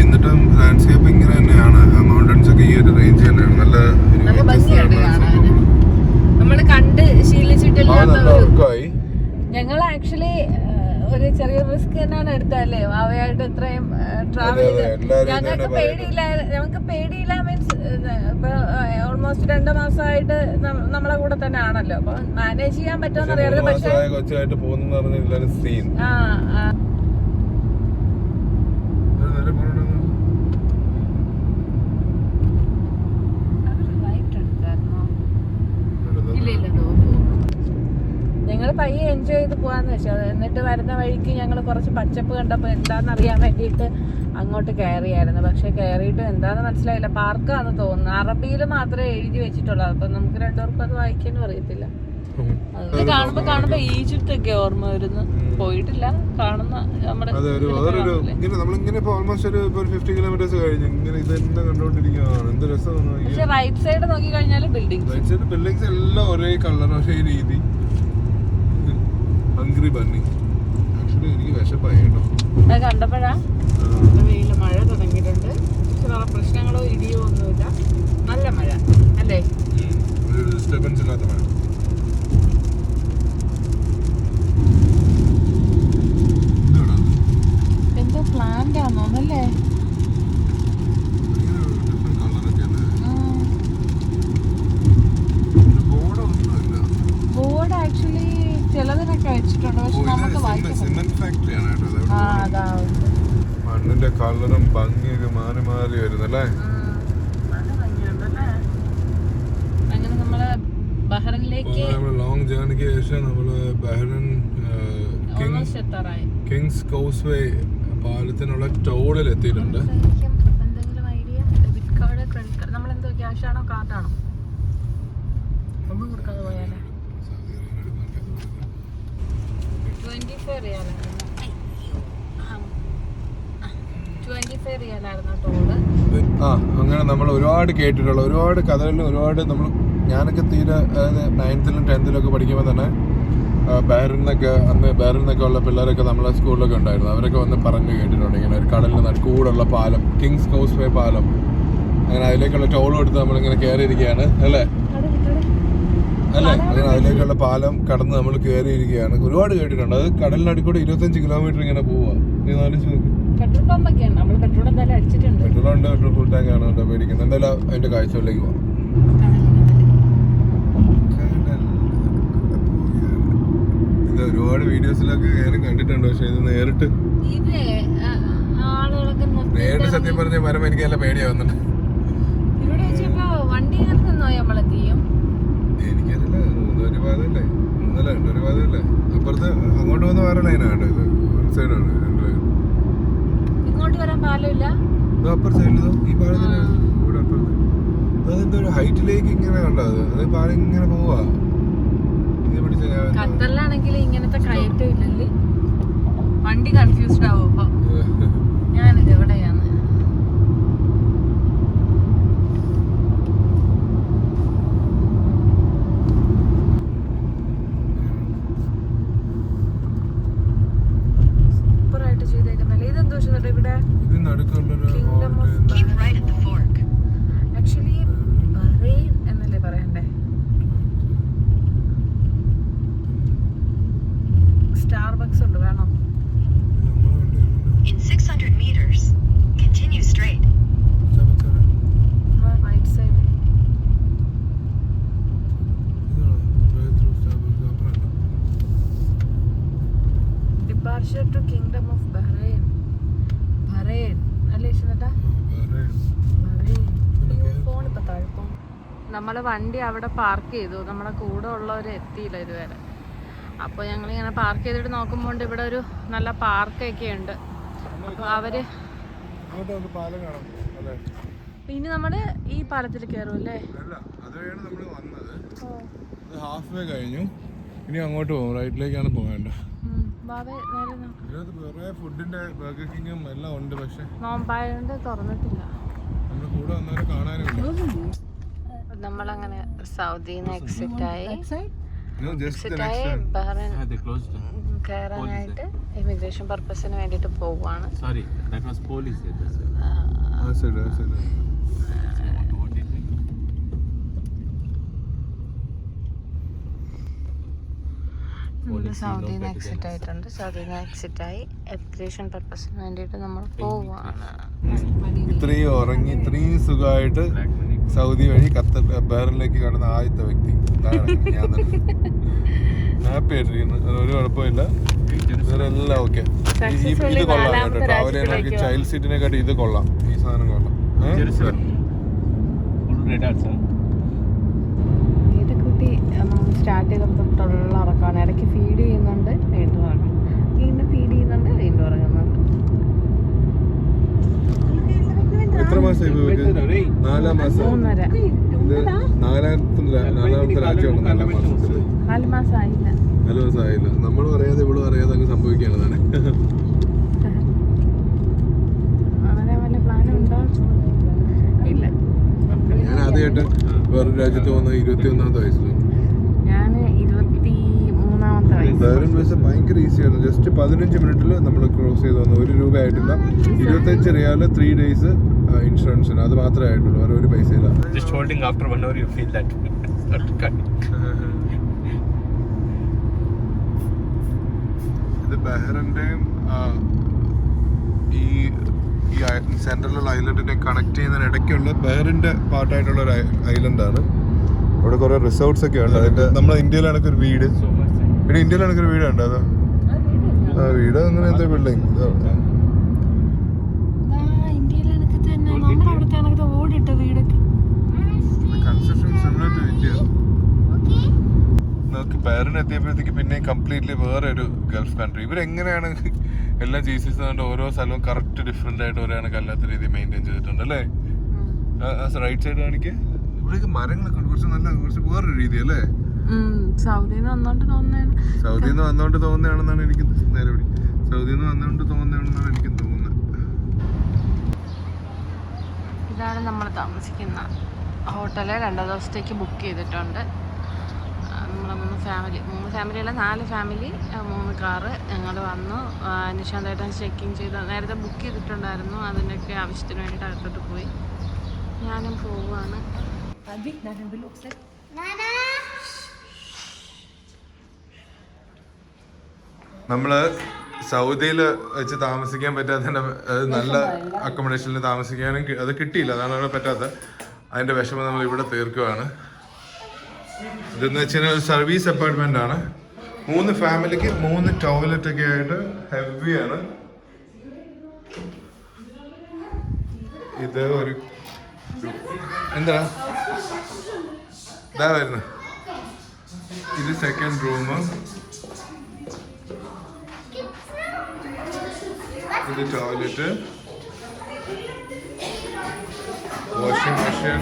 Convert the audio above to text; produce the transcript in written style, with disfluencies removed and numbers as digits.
എന്നിട്ടും ലാൻഡ്സ്കേപ്പ് ഇങ്ങനെ തന്നെയാണ്. മൗണ്ടൻസ് ഒക്കെ ഈ ഒരു റേഞ്ച് തന്നെയാണ്. നല്ല നമ്മള് കണ്ട് ശീലിച്ചിട്ടില്ലാത്ത. ഞങ്ങൾ ആക്ച്വലി ഒരു ചെറിയ റിസ്ക് തന്നെയാണ് എടുത്തല്ലേ അവയായിട്ട് ഇത്രയും ട്രാവൽ ചെയ്ത്. ഞങ്ങൾക്ക് പേടിയില്ല മീൻസ് ഇപ്പൊ ഓൾമോസ്റ്റ് 2 മാസമായിട്ട് നമ്മളെ കൂടെ തന്നെ ആണല്ലോ. അപ്പൊ മാനേജ് ചെയ്യാൻ പറ്റുമെന്ന് അറിയാതെ. പക്ഷെ ഞങ്ങൾ പയ്യെ എൻജോയ് ചെയ്ത് പോവാന്ന് വെച്ചാൽ. എന്നിട്ട് വരുന്ന വഴിക്ക് ഞങ്ങൾ കുറച്ച് പച്ചപ്പ് കണ്ടപ്പോൾ എന്താണെന്ന് അറിയാൻ വേണ്ടിയിട്ട് അങ്ങോട്ട് കയറിയായിരുന്നു. പക്ഷെ കയറിയിട്ട് എന്താന്ന് മനസ്സിലായില്ല. പാർക്കാന്ന് തോന്നുന്നു. അറബിയിൽ മാത്രമേ എഴുതി വെച്ചിട്ടുള്ളൂ. അപ്പൊ നമുക്ക് രണ്ടുപേർക്കും അത് വായിക്കാനും അറിയത്തില്ല. അത് കാണുമ്പോ ഈജിപ്ത് ഒക്കെ ഓർമ്മ വരുന്നു. പോയിട്ടില്ല. കാണുന്ന നമ്മുടെ പക്ഷെ റൈറ്റ് സൈഡ് നോക്കി കഴിഞ്ഞാൽ ബിൽഡിംഗ്സ് എല്ലാം ഒരേ കളർ ഒരേ രീതി. Hungry bunny. ആക്ച്വലി എനിക്ക് വിശപ്പായി കേട്ടോ. അത് കണ്ടപ്പോഴാ വെയില്. മഴ തുടങ്ങിയിട്ടുണ്ട്. പക്ഷെ വേറെ പ്രശ്നങ്ങളോ ഇടിയോ ഒന്നുമില്ല. നല്ല മഴ അല്ലേ? ഡിസ്റ്റർബൻസ് ഇല്ലാത്ത മഴ. എന്തോ പ്ലാന്റ് ആണോന്നല്ലേ? ബോർഡ് ആക്ച്വലി ചിലതിനൊക്കെ വെച്ചിട്ടുണ്ട്. പക്ഷെ നമുക്ക് മണ്ണിന്റെ കളറും ഭംഗിയൊക്കെ മാറി മാറി വരുന്നല്ലേ? അങ്ങനെ നമ്മള് ബഹ്റിനിലേക്ക് ലോങ് ജേർണിക്ക് ശേഷം നമ്മള് ബഹ്റിൻ കിങ്സ് കോസ്വേ പാലത്തിനുള്ള ടോളിൽ എത്തിയിട്ടുണ്ട്. എന്തെങ്കിലും idea? Debit card, credit card, നമ്മളെന്തോ ക്യാഷ് ആണോ കാർഡാണോ? ഒന്നും കൊടുക്കാതെ പോയാലേ 24 റിയാലായിരുന്നു ടോള്. അങ്ങനെ നമ്മൾ ഒരുപാട് കേട്ടിട്ടുള്ള ഒരുപാട് കഥകളിൽ ഒരുപാട് നമ്മൾ ഞാനൊക്കെ തീരെ അതായത് 9th-ലും 10th-ലും ഒക്കെ പഠിക്കുമ്പോൾ തന്നെ ബഹ്റിനൊക്കെ ഉള്ള പിള്ളേരൊക്കെ നമ്മളെ സ്കൂളിലൊക്കെ ഉണ്ടായിരുന്നു. അവരൊക്കെ വന്ന് പറഞ്ഞു കേട്ടിട്ടുണ്ട് ഇങ്ങനെ ഒരു കടലിന് നടുക്കൂടുള്ള പാലം, കിങ്സ് കോസ്വേ പാലം. അങ്ങനെ അതിലേക്കുള്ള ടോൾ കൊടുത്ത് നമ്മളിങ്ങനെ കയറിയിരിക്കുകയാണ് അല്ലേ? അങ്ങനെ അതിലേക്കുള്ള പാലം കടന്ന് നമ്മൾ കയറിയിരിക്കുകയാണ്. ഒരുപാട് കേട്ടിട്ടുണ്ട്. അത് കടലിനടുക്കൂടെ 25 കിലോമീറ്റർ ഇങ്ങനെ പോവാ. പെട്രോൾ ഉണ്ട്, പെട്രോൾ ഫുൾ ടാങ്ക് ആണ് കേട്ടോ. പേടിക്കുന്നത്. എന്തായാലും അതിന്റെ കാഴ്ചകളിലേക്ക് പോകാം. ഇത് ഒരുപാട് വീഡിയോസിലൊക്കെ കയറി കണ്ടിട്ടുണ്ട്. പക്ഷെ ഇത് നേരിട്ട് സത്യം പറഞ്ഞ മരം എനിക്ക് നല്ല പേടിയാവുന്നുണ്ട്. എനിക്കറിയില്ല. 3 പാതല്ലേ 2 പാതല്ലേ? അപ്പുറത്ത് അങ്ങോട്ട് പോകുന്ന വേറെ ലൈനാണ്. ഇത് വൺ സൈഡാണ്. ഇങ്ങോട്ട് വരാൻ പാലമില്ല. അപ്പുറത്തെ സൈഡിൽ ഈ പാലത്തിന് കൂടെ അപ്പുറത്ത് അതെന്തോ ഒരു ഹൈറ്റിലേക്ക് ഇങ്ങനെ കണ്ടത്. അത് പാലം ഇങ്ങനെ പോവാ. ഖത്തറിലാണെങ്കിൽ ഇങ്ങനത്തെ കയറ്റം ഇല്ലല്ലേ? വണ്ടി കൺഫ്യൂസ്ഡ് ആവും. ഇപ്പൊ ഞാനിത് എവിടെയാണ്? സൂപ്പറായിട്ട് ചെയ്തേക്കുന്നല്ലേ. ഇതെന്തോ ഇവിടെ ആക്ച്വലി ബഹ്റൈൻ എന്നല്ലേ പറയണ്ടേ? സ്റ്റാർബക്സ് ഉണ്ട്. വേണോ? In 600 meters, continue straight. Right side. Departure to Kingdom of Bahrain. Bahrain. അല്ലേ ചേട്ടാ? ഫോൺ ഇപ്പൊ താഴ്പ്പം. നമ്മളെ വണ്ടി അവിടെ പാർക്ക് ചെയ്തു. നമ്മളെ കൂടെ ഉള്ളവർ എത്തിയില്ല ഇതുവരെ. അപ്പോൾ ഞങ്ങളിങ്ങനെ പാർക്ക് ചെയ്തിട്ട് നോക്കുമ്പോൾ ഇവിടെ ഒരു നല്ല പാർക്കൊക്കെ ഉണ്ട്. അപ്പോൾ അവര് ഇനി നമ്മള് ഈ പാലത്തിൽ കയറും അല്ലേ? ഹാഫ് വേ കഴിഞ്ഞു. ഇനി അങ്ങോട്ട് പോകും. റൈറ്റിലേക്കാണ് പോകേണ്ടത്. ഫുഡിന്റെ ബർഗർ കിങ്ങും എല്ലാം ഉണ്ട്. പക്ഷെ നോമ്പായോണ്ട് തുറന്നിട്ടില്ല. നമ്മുടെ കൂടെ വന്നവരെ കാണാനും. നമ്മളങ്ങനെ സൗദിന്ന് എക്സിറ്റ് ആയി. No, just the next എക്സിറ്റായി one. Bahrain They closed. കയറാനായിട്ട് ഇമിഗ്രേഷൻ പർപ്പസിന് വേണ്ടിയിട്ട് പോവാണ്. Sorry, that was police. That's it. ശരി. സൗദിയിൽ നിന്ന് എക്സിറ്റ് ആയിട്ടുണ്ട്. സൗദിയിൽ നിന്ന് എക്സിറ്റ് ആയി ഇമിഗ്രേഷൻ പർപ്പസിന് വേണ്ടിയിട്ട് നമ്മൾ പോവാണ്. ഇത്രയും ഉറങ്ങി ഇത്രയും സുഖമായിട്ട് സൗദി വഴി ബഹ്റിനിലേക്ക് കടന്ന ആദ്യത്തെ വ്യക്തി ഞാൻ ഹാപ്പി ആയിട്ടിരിക്കുന്നു. ഒരു കുഴപ്പമില്ല, ഇവരെല്ലാം ഓക്കെ. ഇത് കൊള്ളാം കേട്ടോ, ട്രാവൽ ചെയ്യാനൊക്കെ ചൈൽഡ് സീറ്റിനെക്കാട്ടി ഇത് കൊള്ളാം, ഈ സാധനം കൊള്ളാം. ഇത് കുട്ടി സ്റ്റാർട്ട് ചെയ്തപ്പോൾ തൊട്ടുള്ള ഉറക്കമാണ്. ഇടയ്ക്ക് ഫീഡ് ചെയ്യുന്നുണ്ട്, വീണ്ടും ഉറങ്ങും, വീണ്ടും ഫീഡ് ചെയ്യുന്നുണ്ട്, വീണ്ടും ഉറങ്ങുന്നുണ്ട്. എത്ര മാസം 4 മാസം? 3.5. ഇത് നാലാമത്തെ രാജ്യമാണ് 4 മാസത്തില്. 4 മാസം ആയില്ല. 4 മാസം ആയില്ല. നമ്മളും അറിയാതെ ഇവളും അറിയാതെ അങ്ങ് സംഭവിക്കുകയാണ്. അങ്ങനെ വല്ല പ്ലാനും ഉണ്ടോ? ഇല്ല. ഞാൻ ആദ്യമായിട്ട് വേറൊരു രാജ്യത്ത് പോകുന്ന 21ാമത്തെ വയസ്സിലാണ്. ഞാൻ 23ാമത്തെ വയസ്സ്. ബഹ്റിൻ വിസ ഭയങ്കര ഈസിയാണ്. ജസ്റ്റ് 15 മിനിറ്റിൽ നമ്മൾ ക്രോസ് ചെയ്ത് വന്നു. 1 രൂപ ആയിട്ടില്ല. 25 റിയാൽ 3 ഡേയ്സ് ഇൻഷുറൻസിന്, അത് മാത്രമേ ആയിട്ടുള്ളൂ, വേറെ ഒരു പൈസ ഇല്ല. Just holding after 1 hour, you feel that. ഇത് ബഹ്റിന്റെയും ഈ സെൻട്രലുള്ള ഐലൻഡിനെ കണക്ട് ചെയ്യുന്നതിന് ഇടയ്ക്കുള്ള ബഹ്റിന്റെ പാർട്ടായിട്ടുള്ള ഒരു ഐലൻഡാണ്. അവിടെ കുറെ റിസോർട്ട്സ് ഒക്കെ ഉണ്ട്. അതിന്റെ നമ്മുടെ ഇന്ത്യയിലാണെങ്കിൽ ഒരു വീട്, ഇവിടെ ഇന്ത്യയിലാണെങ്കിൽ ഒരു വീടുണ്ട്. അത് ആ വീട് അങ്ങനെ എന്താ ബിൽഡിങ് ഇന്ത്യയിലൊക്കെ തന്നെ നമ്മുടെ അവിടുത്തെ കണക്കത്തെ ഓടിട്ട വീടൊക്കെ. Construction similar to India. നമുക്ക് ബഹ്റിൻ എത്തിയപ്പോഴത്തേക്ക് പിന്നെ കംപ്ലീറ്റ്ലി വേറെ ഒരു ഗൾഫ് കൺട്രി. ഇവരെങ്ങനെയാണ് എല്ലാം ജീസസ് ഓരോ സ്ഥലവും കറക്റ്റ് ഡിഫറെന്റ് ആയിട്ട് ഓരോ അല്ലാത്ത രീതിയിൽ മെയിൻറ്റെയിൻ ചെയ്തിട്ടുണ്ട് അല്ലേ? റൈറ്റ് സൈഡ് കാണിക്ക്. ഇവിടെയൊക്കെ മരങ്ങളൊക്കെ കുറച്ച് നല്ല കുറച്ച് വേറൊരു രീതി അല്ലേ? സൗദിയിൽ നിന്ന് വന്നോണ്ട് തോന്നുന്നതാണെന്നാണ് എനിക്ക് നേരെ സൗദിയിൽ നിന്ന് വന്നുകൊണ്ട് തോന്നുന്നതാണെന്നാണ് എനിക്ക് തോന്നുന്നത്. ഇതാണ് നമ്മൾ താമസിക്കുന്ന ഹോട്ടല്. 2 ദിവസത്തേക്ക് ബുക്ക് ചെയ്തിട്ടുണ്ട്. നമ്മൾ 3 ഫാമിലി അല്ല 4 ഫാമിലി, 3 കാറ്. ഞങ്ങൾ വന്നു. നിശാന്തേട്ടൻ ചെക്കിങ് ചെയ്ത് നേരത്തെ ബുക്ക് ചെയ്തിട്ടുണ്ടായിരുന്നു. അതിൻ്റെയൊക്കെ ആവശ്യത്തിന് വേണ്ടിയിട്ട് അകത്തോട്ട് പോയി. ഞാനും പോവുകയാണ്. നമ്മള് സൗദിയിൽ വെച്ച് താമസിക്കാൻ പറ്റാത്തതിന്റെ നല്ല അക്കോമഡേഷനിൽ താമസിക്കാനും അത് കിട്ടിയില്ല, അതാണ് അവിടെ പറ്റാത്ത. അതിന്റെ വിഷമം നമ്മൾ ഇവിടെ തീർക്കുകയാണ്. ഇതെന്ന് വെച്ചാൽ ഒരു സർവീസ് അപ്പാർട്ട്മെന്റ് ആണ്. 3 ഫാമിലിക്ക് 3 ടോയ്ലറ്റ് ഒക്കെ ആയിട്ട് ഹെവിയാണ്. ഇത് ഒരു എന്താ ഇതാ വരുന്നത്. ഇത് സെക്കൻഡ് റൂം, ഇത് ടോയ്ലറ്റ്, വാഷിംഗ് മെഷീൻ,